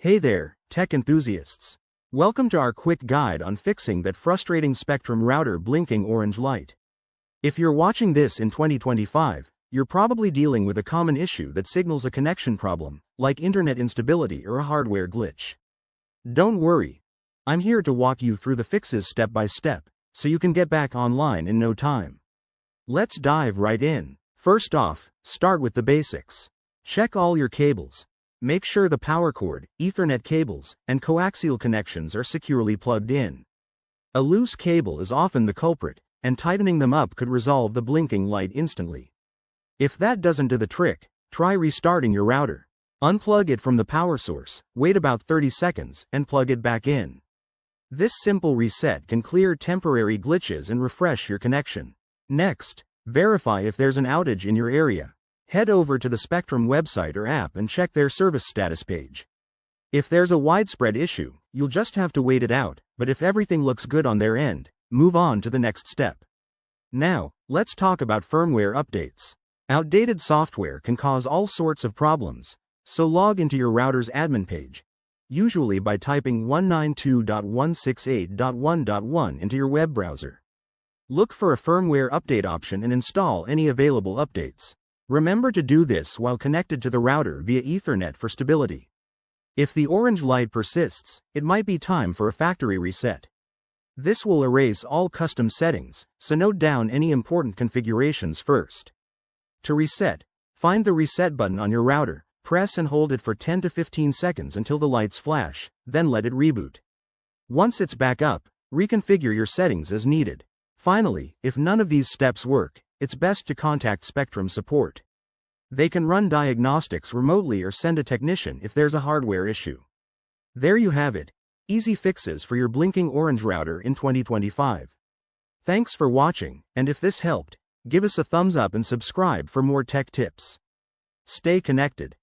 Hey there, tech enthusiasts. Welcome to our quick guide on fixing that frustrating Spectrum router blinking orange light. If you're watching this in 2025, you're probably dealing with a common issue that signals a connection problem, like internet instability or a hardware glitch. Don't worry. I'm here to walk you through the fixes step by step, so you can get back online in no time. Let's dive right in. First off, start with the basics. Check all your cables. Make sure the power cord, Ethernet cables, and coaxial connections are securely plugged in. A loose cable is often the culprit, and tightening them up could resolve the blinking light instantly. If that doesn't do the trick, try restarting your router. Unplug it from the power source, wait about 30 seconds, and plug it back in. This simple reset can clear temporary glitches and refresh your connection. Next, verify if there's an outage in your area. Head over to the Spectrum website or app and check their service status page. If there's a widespread issue, you'll just have to wait it out, but if everything looks good on their end, move on to the next step. Now, let's talk about firmware updates. Outdated software can cause all sorts of problems, so log into your router's admin page, usually by typing 192.168.1.1 into your web browser. Look for a firmware update option and install any available updates. Remember to do this while connected to the router via Ethernet for stability. If the orange light persists, it might be time for a factory reset. This will erase all custom settings, so note down any important configurations first. To reset, find the reset button on your router, press and hold it for 10 to 15 seconds until the lights flash, then let it reboot. Once it's back up, reconfigure your settings as needed. Finally, if none of these steps work, it's best to contact Spectrum support. They can run diagnostics remotely or send a technician if there's a hardware issue. There you have it. Easy fixes for your blinking orange router in 2025. Thanks for watching, and if this helped, give us a thumbs up and subscribe for more tech tips. Stay connected.